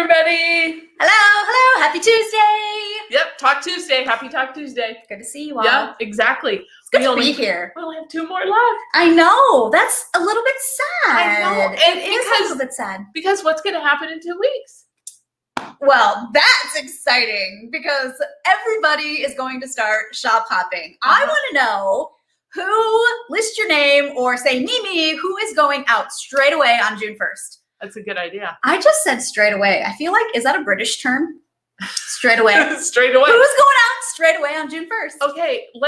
everybody. Hello. Happy Tuesday. Yep, Talk Tuesday. Happy Talk Tuesday. Good to see you all. Yeah, exactly. It's good to be here. We only have 2 more left. I know. That's a little bit sad. I know. And it is a little bit sad. Because what's going to happen in 2 weeks? Well, that's exciting because everybody is going to start shop hopping. I want to know who, list your name or say me, who is going out straight away on June 1st. That's a good idea. I just said straight away. I feel like, is that a British term? Straight away. Straight away. Who's going out straight away on June 1st? Okay, we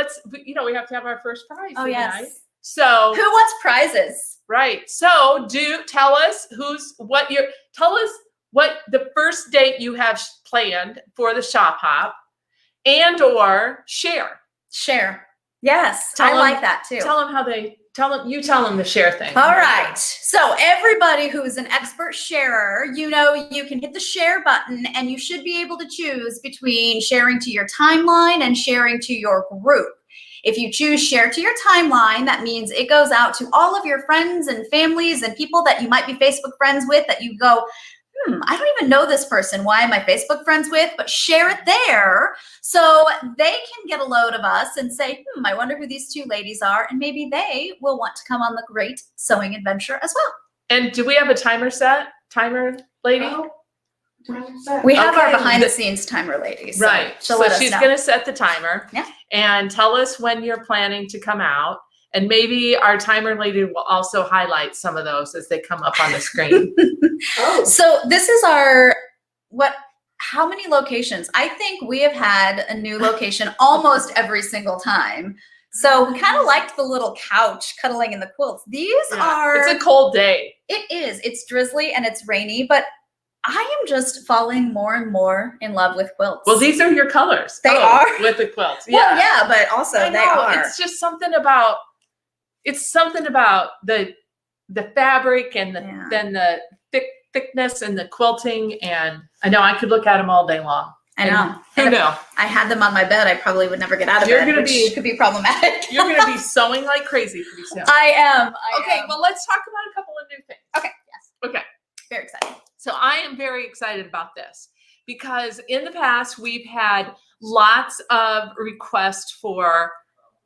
have to have our first prize. Oh, yes. Tonight. So who wants prizes? Right. So tell us what the first date you have planned for the shop hop, and or share. Share. Yes. I like that too. Tell them the share thing. All right. So everybody who's an expert sharer, you can hit the share button and you should be able to choose between sharing to your timeline and sharing to your group. If you choose share to your timeline, that means it goes out to all of your friends and families and people that you might be Facebook friends with that you go, I don't even know this person. Why am I Facebook friends with? But share it there so they can get a load of us and say, I wonder who these 2 ladies are. And maybe they will want to come on the great sewing adventure as well. And do we have a timer lady? Oh. We have our behind the scenes timer lady. So right. So she's going to set the timer and tell us when you're planning to come out. And maybe our timer lady will also highlight some of those as they come up on the screen. So this is how many locations? I think we have had a new location almost every single time. So we kind of liked the little couch cuddling in the quilts. It's a cold day. It is. It's drizzly and it's rainy, but I am just falling more and more in love with quilts. Well, these are your colors. They are. With the quilts. Yeah. Well, yeah, but also they are. It's just something about the fabric and then the thickness and the quilting. And I know I could look at them all day long. I know. Who knew? I had them on my bed. I probably would never get out of bed, which could be problematic. You're going to be sewing like crazy pretty soon. I am. Well, let's talk about a couple of new things. Okay. Yes. Okay. Very excited. So I am very excited about this because in the past we've had lots of requests for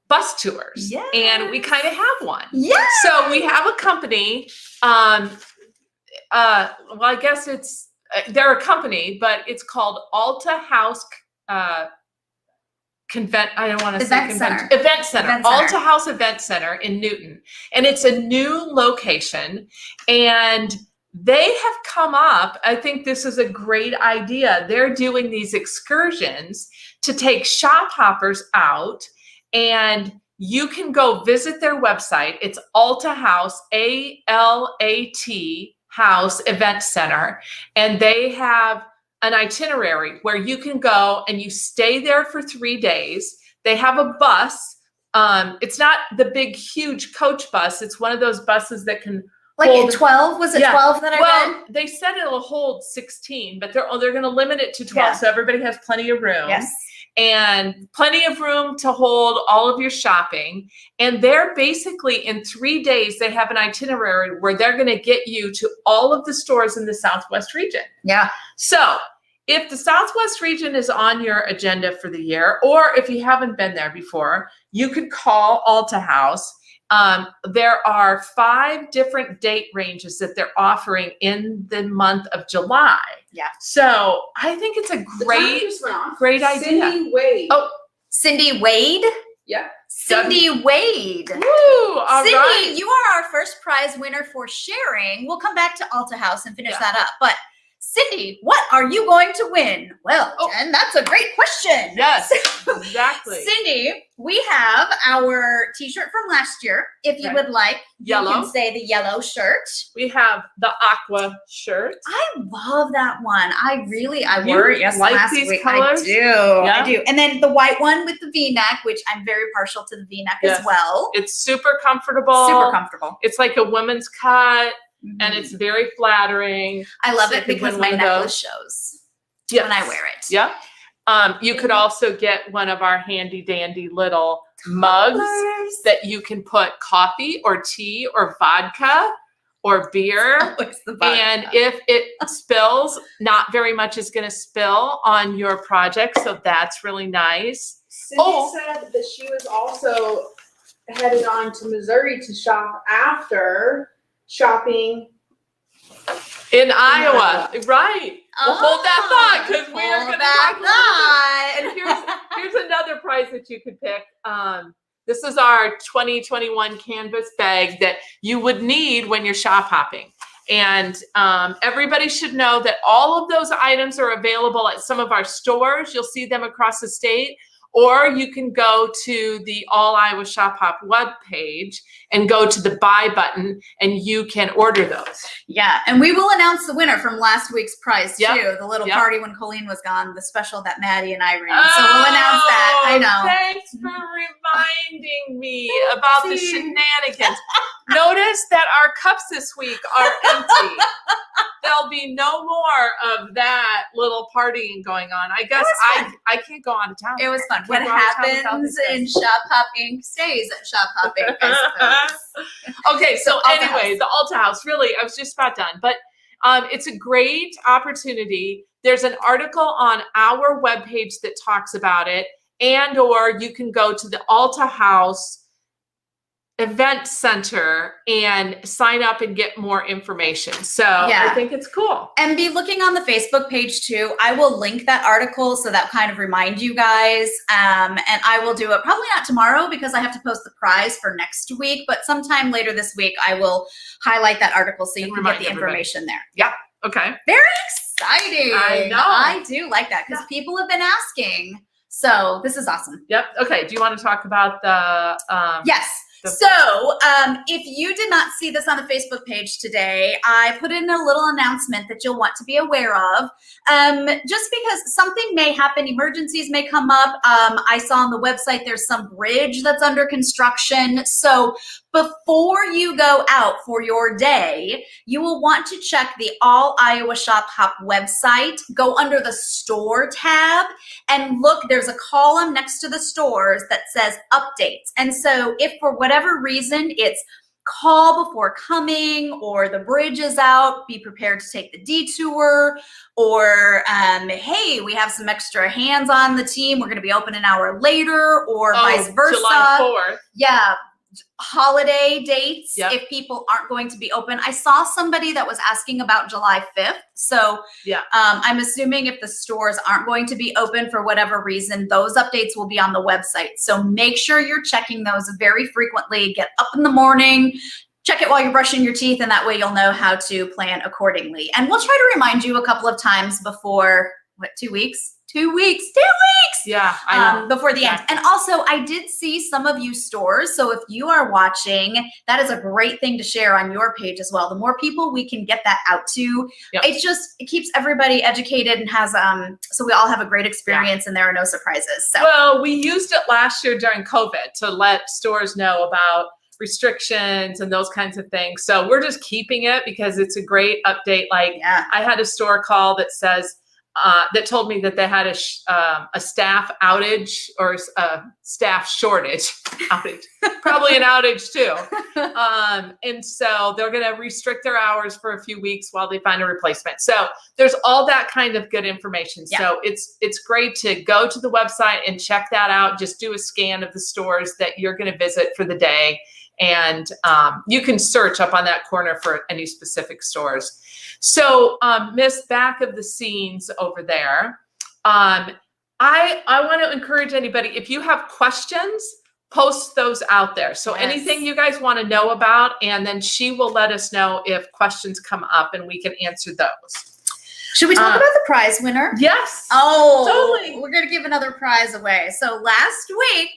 bus tours, and we kind of have one. Yeah. So we have a company. Well, I guess they're a company, but it's called Alta House. Event Center. Alta House Event Center in Newton, and it's a new location, and they have come up. I think this is a great idea. They're doing these excursions to take shop hoppers out. And you can go visit their website. It's Alta House, ALAT House Event Center. And they have an itinerary where you can go and you stay there for 3 days. They have a bus. It's not the big, huge coach bus. It's one of those buses that can hold 12? Was it 12 that I read? Well, they said it'll hold 16, but they're going to limit it to 12. So everybody has plenty of room. Yes. And plenty of room to hold all of your shopping. And they're basically in 3 days, they have an itinerary where they're going to get you to all of the stores in the Southwest region. Yeah. So if the Southwest region is on your agenda for the year, or if you haven't been there before, you could call Alta House. There are 5 different date ranges that they're offering in the month of July. Yeah. So I think it's a great idea. Cindy Wade. Oh, Cindy Wade? Yeah. Cindy Wade. Woo, all Cindy, right. you are our first prize winner for sharing. We'll come back to Alta House and finish that up. But Cindy, what are you going to win? Well, Jen, that's a great question. Yes, exactly. Cindy, we have our t-shirt from last year. If you would like, yellow. You can say the yellow shirt. We have the aqua shirt. I love that one. I wore it last week. Colors? I do. Yeah. I do. And then the white one with the V-neck, which I'm very partial to the V-neck as well. It's super comfortable. Super comfortable. It's like a women's cut. And it's very flattering. I love it because my necklace shows when I wear it. Yeah. You could also get one of our handy dandy little mugs that you can put coffee or tea or vodka or beer. Always the vodka. And if it spills, not very much is going to spill on your project. So that's really nice. Cindy said that she was also headed on to Missouri to shop after shopping In Iowa, right. We'll hold that thought because we are going to talk that. And here's another prize that you could pick. This is our 2021 canvas bag that you would need when you're shop hopping. And everybody should know that all of those items are available at some of our stores. You'll see them across the state. Or you can go to the All Iowa Shop Hop webpage and go to the buy button and you can order those. Yeah, and we will announce the winner from last week's prize too. Yep. The little Yep. party when Colleen was gone, the special that Maddie and I ran. So we'll announce that. I know. Thanks for reminding me about the shenanigans. Notice that our cups this week are empty. There'll be no more of that little partying going on. I guess I can't go out of town. It was fun. What Can't go out of town without happens these in guys. Shop Hop Inc. stays at Shop Hop Inc. I suppose. Okay, so Alta anyway, House. the Alta House, really, I was just about done. But it's a great opportunity. There's an article on our webpage that talks about it, and or you can go to the Alta House event center and sign up and get more information. So Yeah. I think it's cool. And be looking on the Facebook page too. I will link that article so that kind of remind you guys. And I will do it probably not tomorrow because I have to post the prize for next week, but sometime later this week I will highlight that article so you And can get remind the everybody. information there. Okay. Very exciting. I know. I do like that because people have been asking. So this is awesome. Yep. Okay. Do you want to talk about the Yes. the- So if you did not see this on the Facebook page today, I put in a little announcement that you'll want to be aware of. Just because something may happen, emergencies may come up. I saw on the website there's some bridge that's under construction. So before you go out for your day, you will want to check the All Iowa Shop Hop website, go under the store tab, and look, there's a column next to the stores that says updates. And so if for whatever reason it's call before coming or the bridge is out, be prepared to take the detour, or hey, we have some extra hands on the team, we're going to be open an hour later, or vice versa. July 4th. Yeah, holiday dates, Yep. if people aren't going to be open. I saw somebody that was asking about July 5th. So Yeah. I'm assuming if the stores aren't going to be open for whatever reason, those updates will be on the website. So make sure you're checking those very frequently. Get up in the morning, check it while you're brushing your teeth, and that way you'll know how to plan accordingly. And we'll try to remind you a couple of times before, 2 weeks? 2 weeks. 2 weeks! Yeah. I know. Before the end. Exactly. And also, I did see some of you stores. So if you are watching, that is a great thing to share on your page as well. The more people we can get that out to, Yep. it keeps everybody educated and has, so we all have a great experience and there are no surprises. So Well, we used it last year during COVID to let stores know about restrictions and those kinds of things. So we're just keeping it because it's a great update. Like yeah. I had a store call that says, that told me that they had a staff outage or a staff shortage outage, probably an outage too. And so they're going to restrict their hours for a few weeks while they find a replacement. So there's all that kind of good information. Yeah. So it's great to go to the website and check that out. Just do a scan of the stores that you're going to visit for the day. And you can search up on that corner for any specific stores. So, Miss, back of the scenes over there, I want to encourage anybody, if you have questions, post those out there. So Yes. anything you guys want to know about, and then she will let us know if questions come up and we can answer those. Should we talk about the prize winner? Yes. Oh, Totally. We're going to give another prize away. So last week,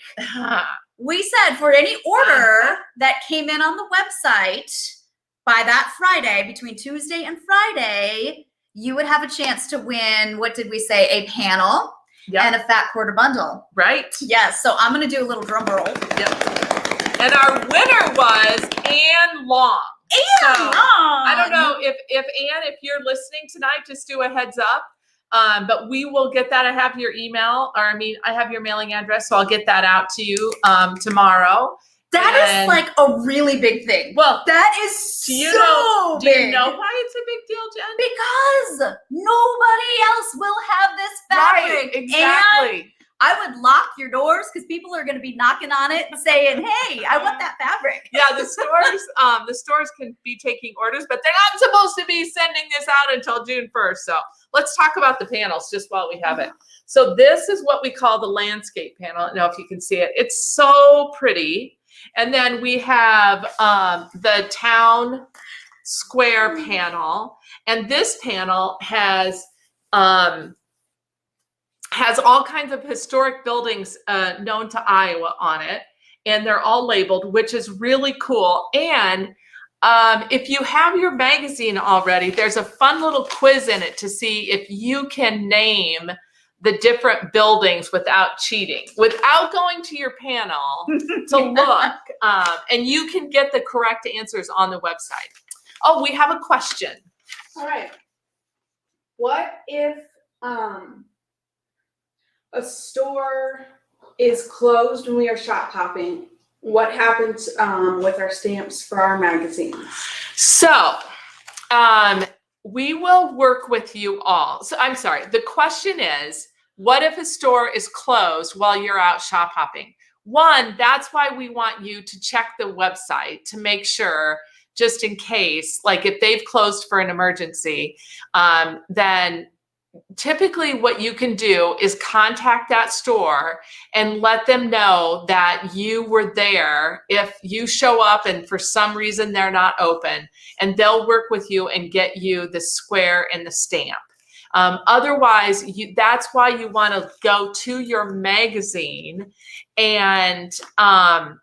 we said for any order that came in on the website by that Friday, between Tuesday and Friday, you would have a chance to win, what did we say, a panel Yep. and a fat quarter bundle. Right. Yes, so I'm going to do a little drum roll. Yep. And our winner was Ann Long. So, I don't know if Ann, if you're listening tonight, just do a heads up. But we will get that. I have your email, or I have your mailing address, so I'll get that out to you tomorrow. That is like a really big thing. Well, That is do you so know? Do big. you know why it's a big deal, Jen? Because nobody else will have this fabric. Right, exactly. And I would lock your doors because people are going to be knocking on it saying, "Hey, I want that fabric." Yeah, the stores can be taking orders, but they're not supposed to be sending this out until June 1st. So let's talk about the panels just while we have it. So this is what we call the landscape panel. I don't know if you can see it. It's so pretty. And then we have the town square panel. And this panel has all kinds of historic buildings known to Iowa on it. And they're all labeled, which is really cool. And if you have your magazine already, there's a fun little quiz in it to see if you can name the different buildings without cheating, without going to your panel to look. And you can get the correct answers on the website. Oh, we have a question. All right. What if a store is closed when we are shop hopping? What happens with our stamps for our magazines? So, we will work with you all. So I'm sorry. The question is, what if a store is closed while you're out shop hopping? One, that's why we want you to check the website to make sure, just in case, like if they've closed for an emergency, then typically what you can do is contact that store and let them know that you were there if you show up and for some reason they're not open, and they'll work with you and get you the square and the stamp. Otherwise, that's why you want to go to your magazine and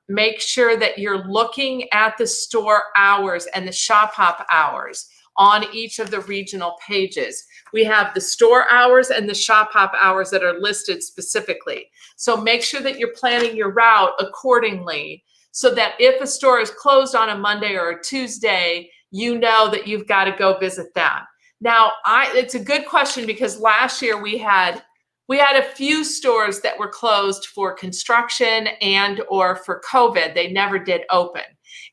make sure that you're looking at the store hours and the shop hop hours on each of the regional pages. We have the store hours and the shop hop hours that are listed specifically. So make sure that you're planning your route accordingly so that if a store is closed on a Monday or a Tuesday, you know that you've got to go visit them. Now, it's a good question because last year we had a few stores that were closed for construction and or for COVID. They never did open.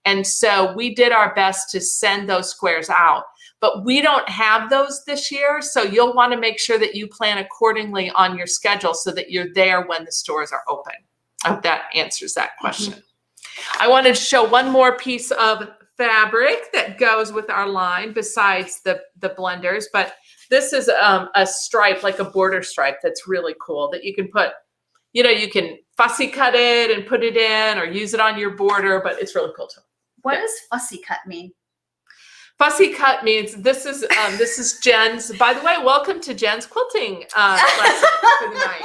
And so we did our best to send those squares out. But we don't have those this year, so you'll want to make sure that you plan accordingly on your schedule so that you're there when the stores are open. I hope that answers that question. Mm-hmm. I wanted to show one more piece of fabric that goes with our line besides the blenders, but this is a stripe, like a border stripe that's really cool that you can put, you can fussy cut it and put it in or use it on your border, but it's really cool too. What does fussy cut mean? Fussy cut means this is Jen's. By the way, welcome to Jen's quilting lesson for the night.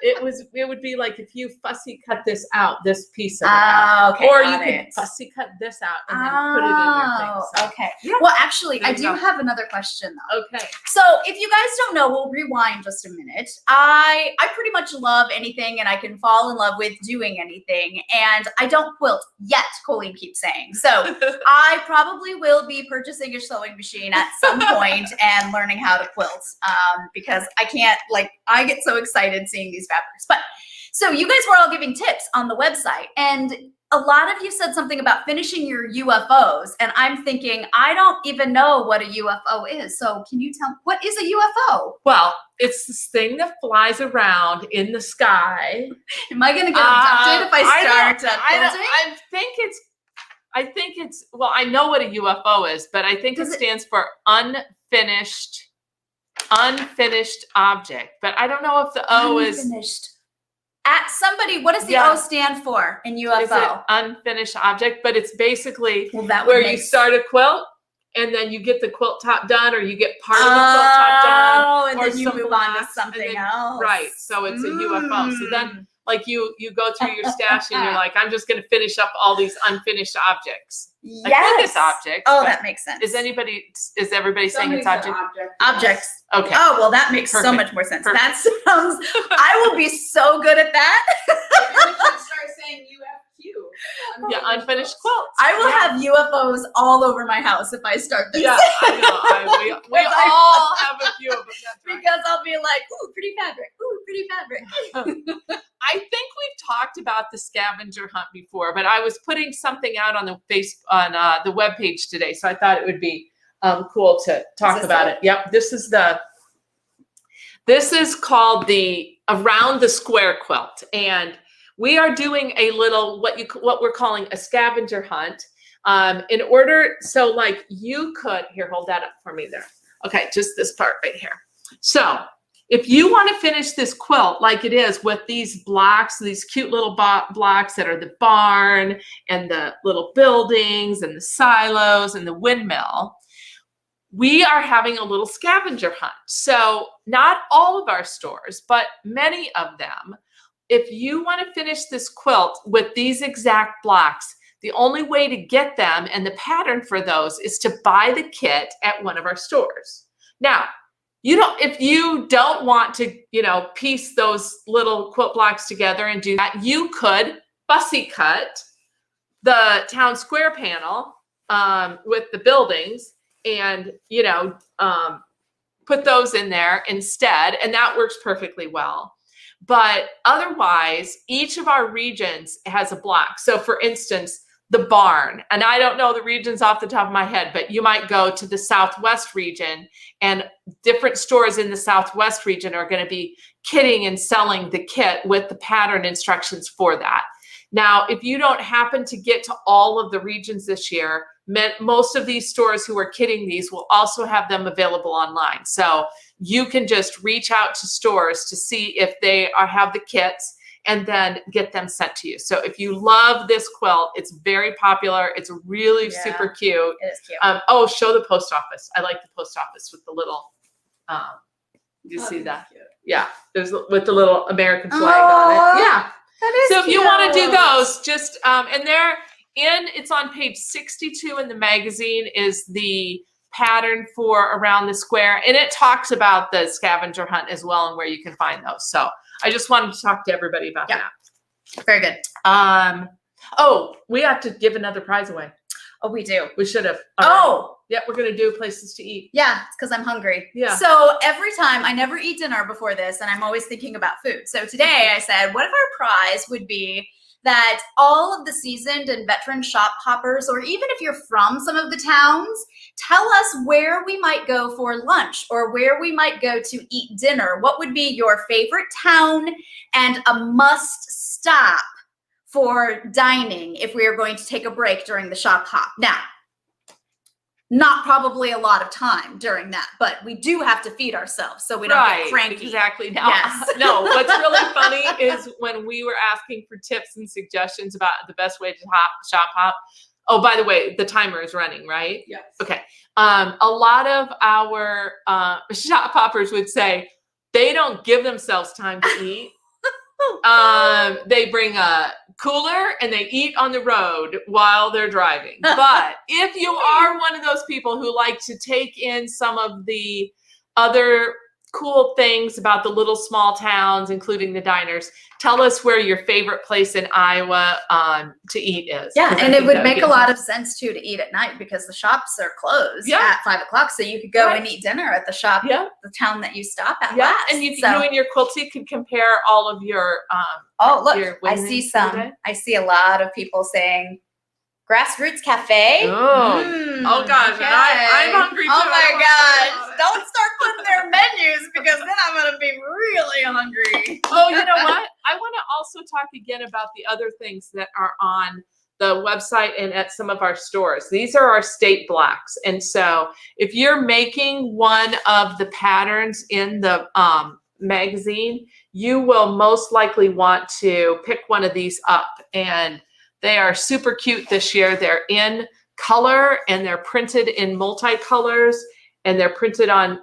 It would be like if you fussy cut this out, this piece of it out. Okay, or you could fussy cut this out and then put it in your thing. So, okay. yeah. Well, actually, I do go. have another question though. Okay. So if you guys don't know, we'll rewind just a minute. I pretty much love anything and I can fall in love with doing anything. And I don't quilt yet, Colleen keeps saying. So I probably will be purchasing a sewing machine at some point and learning how to quilt because I can't, I get so excited seeing these fabrics. But so you guys were all giving tips on the website and a lot of you said something about finishing your UFOs, and I'm thinking, I don't even know what a UFO is. So can you tell me, what is a UFO? Well, it's this thing that flies around in the sky. Am I going to get abducted if I start quilting? I think it's, well, I know what a UFO is, but I think it stands for unfinished object. But I don't know if the O is unfinished. At somebody, what does the O stand for in UFO? It's an unfinished object, but it's basically where you start a quilt and then you get the quilt top done, or you get part of the quilt top done, and or then you move on to something else. Right. So it's a UFO. So then, you go through your stash and you're like, I'm just going to finish up all these unfinished objects. Yes. I think it's objects. Oh, that makes sense. Is everybody saying it's object? Objects. Okay. Oh, well, that makes so much more sense. Perfect. That sounds, I will be so good at that. Maybe we should start saying UFQ. Yeah, unfinished quilts. I will have UFOs all over my house if I start this. Yeah, I know. We all have a few of them. That's right. Because I'll be like, ooh, pretty fabric. Ooh, pretty fabric. I think we've talked about the scavenger hunt before, but I was putting something out on the the webpage today, so I thought it would be cool to talk about it. Yep, this is called the Around the Square quilt, and we are doing a little what we're calling a scavenger hunt. So like you could here, hold that up for me there. Okay, just this part right here. So if you want to finish this quilt like it is with these blocks, these cute little blocks that are the barn and the little buildings and the silos and the windmill, we are having a little scavenger hunt. So not all of our stores, but many of them, if you want to finish this quilt with these exact blocks, the only way to get them and the pattern for those is to buy the kit at one of our stores. Now, if you don't want to, piece those little quilt blocks together and do that, you could fussy cut the town square panel with the buildings and, put those in there instead. And that works perfectly well. But otherwise, each of our regions has a block. So for instance, the barn, and I don't know the regions off the top of my head, but you might go to the Southwest region and different stores in the Southwest region are going to be kitting and selling the kit with the pattern instructions for that. Now, if you don't happen to get to all of the regions this year, most of these stores who are kitting these will also have them available online. So you can just reach out to stores to see if they have the kits and then get them sent to you. So if you love this quilt, it's very popular. It's really super cute. It is cute. Show the post office. I like the post office with the little, you see that? Cute. Yeah, there's with the little American flag on it. Yeah. That is So if you want to do cute. those, just, and it's on page 62 in the magazine is the pattern for Around the Square. And it talks about the scavenger hunt as well and where you can find those. So I just wanted to talk to everybody about that. Very good. We have to give another prize away. Oh, we do. We should have. Yeah, we're going to do places to eat. Yeah, it's because I'm hungry. Yeah. So every time, I never eat dinner before this, and I'm always thinking about food. So today I said, what if our prize would be that all of the seasoned and veteran shop hoppers, or even if you're from some of the towns, tell us where we might go for lunch or where we might go to eat dinner. What would be your favorite town and a must stop for dining if we are going to take a break during the shop hop? Now, not probably a lot of time during that, but we do have to feed ourselves so we don't get cranky. Exactly. Now, Yes. No, what's really funny is when we were asking for tips and suggestions about the best way to shop hop. Oh, by the way, the timer is running, right? Yes. Okay. A lot of our shop hoppers would say they don't give themselves time to eat. They bring a cooler and they eat on the road while they're driving. But if you are one of those people who like to take in some of the other cool things about the little small towns, including the diners, tell us where your favorite place in Iowa to eat is. Yeah, and it would make a lot of sense too to eat at night because the shops are closed at 5 o'clock. So you could go and eat dinner at the shop, the town that you stop at. Yeah, last. and you and your quilty could compare all of your. Look, I see some. I see a lot of people saying Grassroots Cafe. Oh gosh, okay. I'm hungry too. Oh my gosh. Don't start putting their menus because then I'm going to be really hungry. Oh, you know what? I want to also talk again about the other things that are on the website and at some of our stores. These are our state blocks. And so if you're making one of the patterns in the magazine, you will most likely want to pick one of these up. And they are super cute this year. They're in color and they're printed in multicolors and they're printed on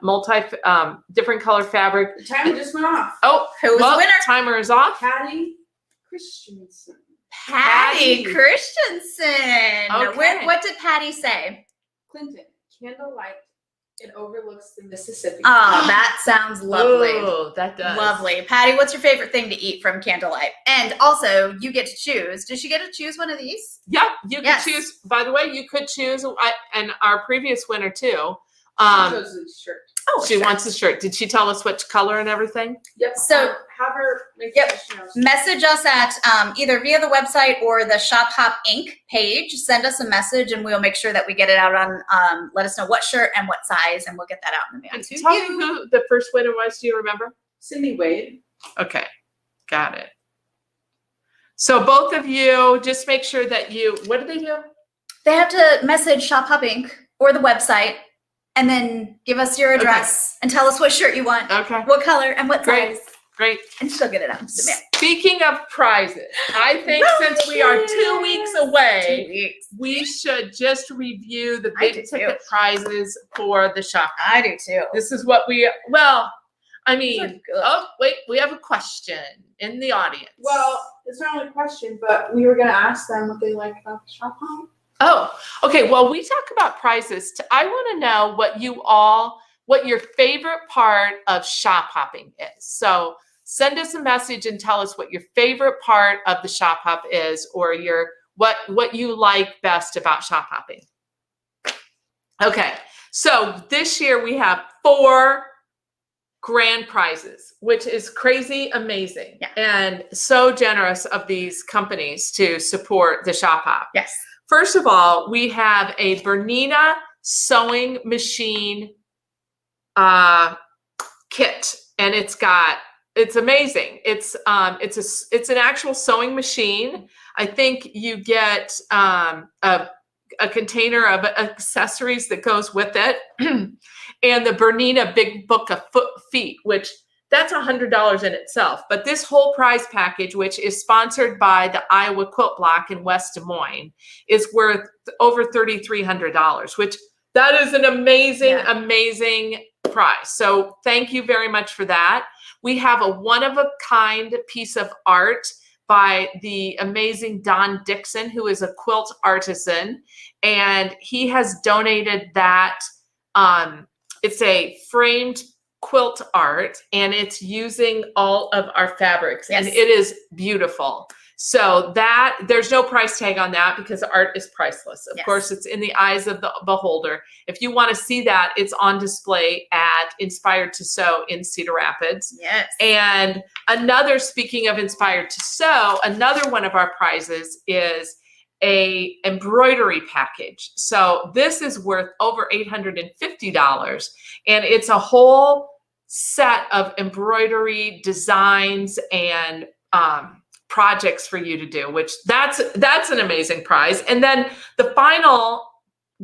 different color fabric. The timer just went off. Oh, who was the winner? Timer is off. Patty Christensen. Patty Christensen. Okay. What did Patty say? Clinton, candlelight. It overlooks the Mississippi. Oh, that sounds lovely. Oh, that does. Lovely. Patty, what's your favorite thing to eat from Candlelight? And also, you get to choose. Does she get to choose one of these? Yep, you can choose. By the way, you could choose, and our previous winner too. She chose the shirt. Oh, She sure. wants a shirt. Did she tell us which color and everything? Yep. So- have her make Yep. sure she knows. Message us at either via the website or the Shop Hop Inc. page. Send us a message and we'll make sure that we get it out on, let us know what shirt and what size, and we'll get that out in the mail And to tell me you. who the first winner was. Do you remember? Cindy Wade. Okay, got it. So both of you, just make sure that you, what do they do? They have to message Shop Hop Inc. or the website and then give us your address and tell us what shirt you want, Okay, what color, and what Great. size. great. And she'll get it out to the mail. Speaking of prizes, I think since we are 2 weeks 2 away, weeks. we should just review the I do big too. ticket prizes for the shop. I do too. This is what we, well, I These are mean, good. oh, wait, we have a question in the audience. Well, it's not only a question, but we were gonna ask them what they like about the shop hop. Oh, okay. Well, we talk about prizes. I want to know what your favorite part of shop hopping is. So send us a message and tell us what your favorite part of the shop hop is, or what you like best about shop hopping. Okay. So this year we have 4 grand prizes, which is crazy amazing, Yeah. and so generous of these companies to support the shop hop. Yes. First of all, we have a Bernina sewing machine kit, and it's amazing. It's an actual sewing machine. I think you get a container of accessories that goes with it, and the Bernina Big Book of Feet, which that's $100 in itself. But this whole prize package, which is sponsored by the Iowa Quilt Block in West Des Moines, is worth over $3,300, which that is an amazing, amazing prize. So thank you very much for that. We have a one-of-a-kind piece of art by the amazing Don Dixon, who is a quilt artisan, and he has donated that. It's a framed quilt art, and it's using all of our fabrics, and Yes. it is beautiful. So that there's no price tag on that because art is priceless. Of Yes. course, it's in the eyes of the beholder. If you want to see that, it's on display at Inspired to Sew in Cedar Rapids. Yes. And speaking of Inspired to Sew, another one of our prizes is a embroidery package. So this is worth over $850, and it's a whole set of embroidery designs and projects for you to do, which that's an amazing prize. And then the final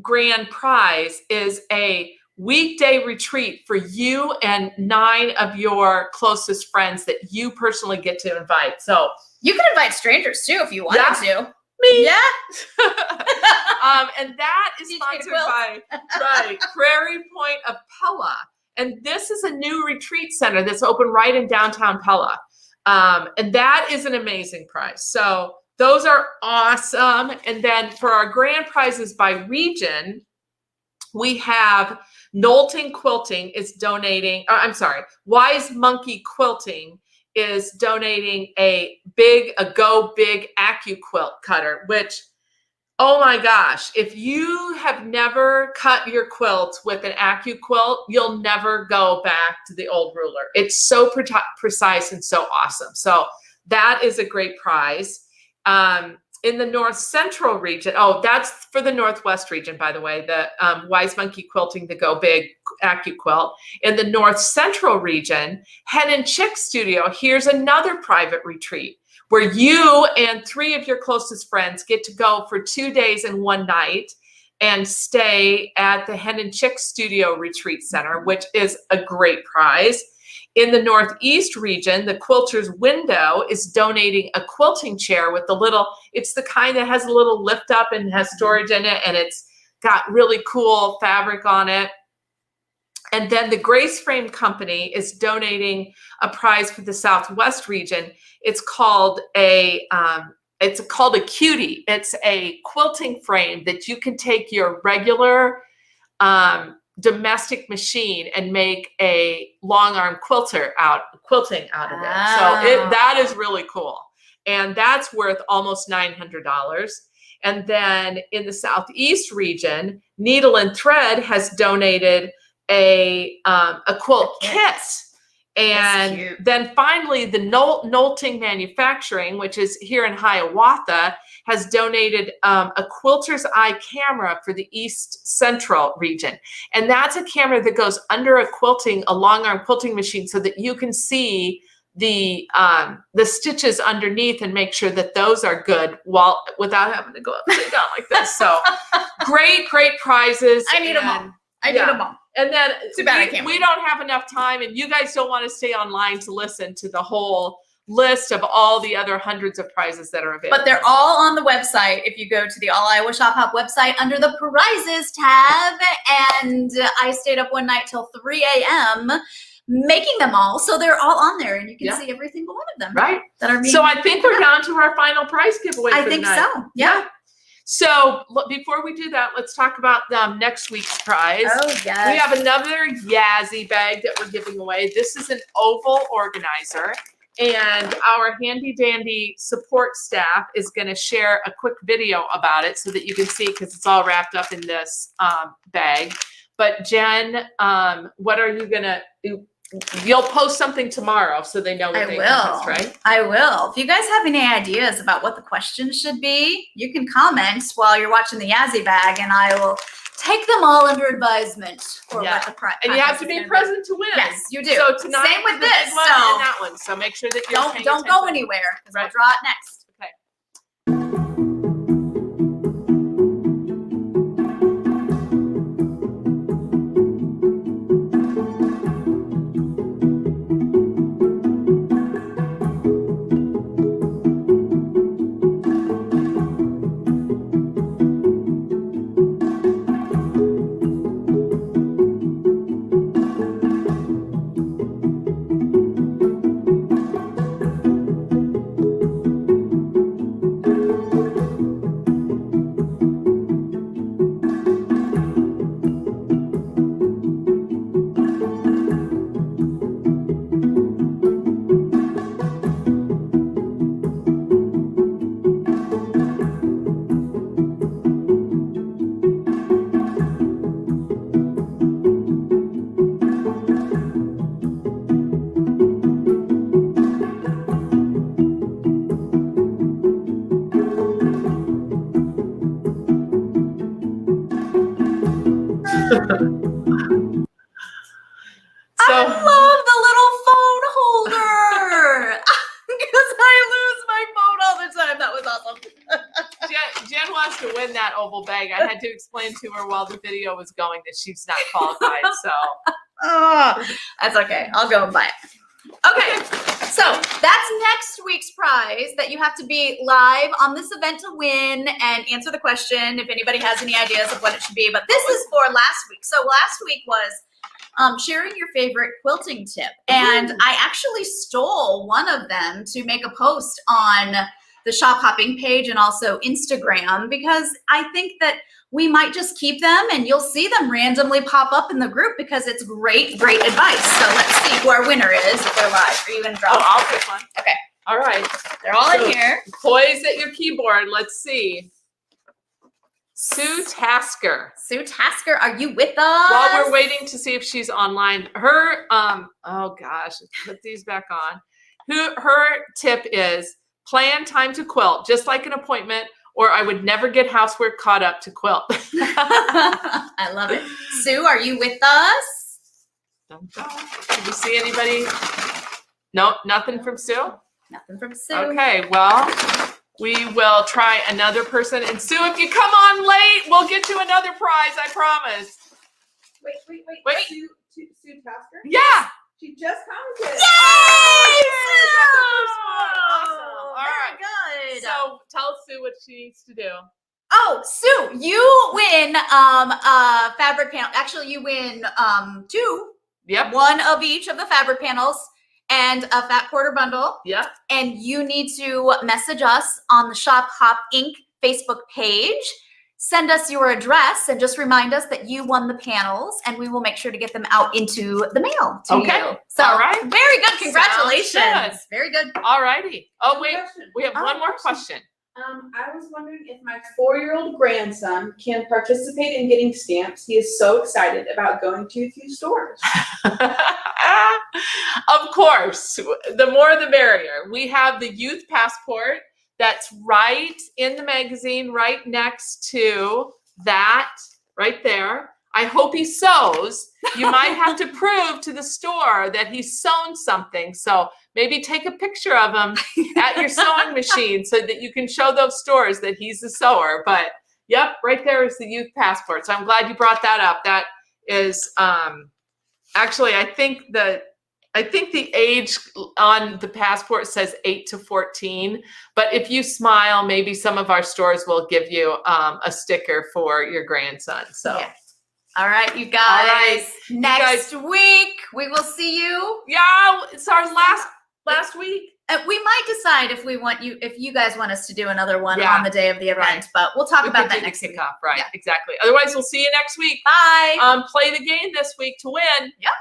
grand prize is a weekday retreat for you and 9 of your closest friends that you personally get to invite. So You can invite strangers too if you wanted to. me. Yeah. And that is Teach me to sponsored quilt. by Prairie Point of Pella. And this is a new retreat center that's open right in downtown Pella. And that is an amazing prize. So those are awesome. And then for our grand prizes by region, we have Knowlton Quilting is donating, Wise Monkey Quilting is donating a Go Big AccuQuilt cutter, which, oh my gosh, if you have never cut your quilt with an AccuQuilt, you'll never go back to the old ruler. It's so precise and so awesome. So that is a great prize. In the North Central region, that's for the Northwest region, by the way, the Wise Monkey Quilting, the Go Big AccuQuilt. In the North Central region, Hen and Chick Studio, here's another private retreat where you and 3 of your closest friends get to go for 2 days and 1 night and stay at the Hen and Chick Studio Retreat Center, which is a great prize. In the Northeast region, the Quilter's Window is donating a quilting chair with it's the kind that has a little lift up and has storage in it, and it's got really cool fabric on it. And then the Grace Frame Company is donating a prize for the Southwest region. It's called a Cutie. It's a quilting frame that you can take your regular domestic machine and make a long arm quilting out of it. So that is really cool. And that's worth almost $900. And then in the Southeast region, Needle and Thread has donated a quilt The kit. kit. That's And cute. then finally, the Knowlting Manufacturing, which is here in Hiawatha, has donated a quilter's eye camera for the East Central region. And that's a camera that goes under a long arm quilting machine so that you can see the stitches underneath and make sure that those are good without having to go upside down like this. So great prizes. I need them all. I need them all. And then Too bad I can't we win. don't have enough time, and you guys don't want to stay online to listen to the whole list of all the other hundreds of prizes that are available. But they're all on the website. If you go to the All Iowa Shop Hop website under the prizes tab, and I stayed up one night till 3 a.m. making them all, so they're all on there, and you can see every single one of them. Right. That are being. So I think we're down to our final prize giveaway. I for think tonight. so. Yeah. So before we do that, let's talk about next week's prize. Oh yes. We have another Yazzie bag that we're giving away. This is an oval organizer, and our handy dandy support staff is going to share a quick video about it so that you can see, because it's all wrapped up in this bag. But Jen, what are you going to do? You'll post something tomorrow so they know what they can post, right? I will. If you guys have any ideas about what the questions should be, you can comment while you're watching the Yazzie bag, and I will take them all under advisement for what the prize. And you have to be present to win. Yes, you do. So tonight, same with the big this. one So and that one. So make sure that you're don't go attention. anywhere because we'll Right. draw it next. Okay. I love the little phone holder because I lose my phone all the time. That was awesome. Jen wants to win that oval bag. I had to explain to her while the video was going that she's not qualified. So Oh, that's okay. I'll go and buy it. Okay, so that's next week's prize that you have to be live on this event to win and answer the question if anybody has any ideas of what it should be. But this is for last week. So last week was sharing your favorite quilting tip. And I actually stole one of them to make a post on the shop hopping page and also Instagram, because I think that we might just keep them and you'll see them randomly pop up in the group because it's great advice. So let's see who our winner is if they're live. Are you going to draw? oh, I'll pick one. Okay. All right. They're all So- in here. Poise at your keyboard. Let's see. Sue Tasker. Sue Tasker, are you with us? While we're waiting to see if she's online, her oh gosh, put these back on. Her tip is plan time to quilt, just like an appointment, or I would never get housework caught up to quilt. I love it. Sue, are you with us? Did you see anybody? No, nothing from Sue? Nothing from Sue. Okay, well, we will try another person. And Sue, if you come on late, we'll get you another prize, I promise. Wait. Wait. Sue Tasker? Yeah. She just commented. Yay! Awesome. All right. Very good. So tell Sue what she needs to do. Oh, Sue, you win a fabric panel. Actually, you win two. Yep. One of each of the fabric panels and a fat quarter bundle. Yep. And you need to message us on the Shop Hop Inc. Facebook page. Send us your address and just remind us that you won the panels, and we will make sure to get them out into the mail to Okay. you. So, All right. very good. Congratulations. Sounds good. Very good. All righty. Oh, wait. Question. We have Oh, one more question. I was wondering if my 4-year-old grandson can participate in getting stamps. He is so excited about going to a few stores. Of course, the more the merrier. We have the youth passport that's right in the magazine, right next to that, right there. I hope he sews. You might have to prove to the store that he's sewn something. So maybe take a picture of him at your sewing machine so that you can show those stores that he's a sewer. But yep, right there is the youth passport. So I'm glad you brought that up. That is actually, I think the age on the passport says 8 to 14. But if you smile, maybe some of our stores will give you a sticker for your grandson. So. Yeah. All right, you guys. All right. Next week, we will see you. Yeah, it's our last week. We might decide if you guys want us to do another one Yeah. on the day of the event, Right. but we'll talk We about could that do the next week. kickoff, right? Yeah. Exactly. Otherwise, we'll see you next week. Bye. Play the game this week to win. Yep.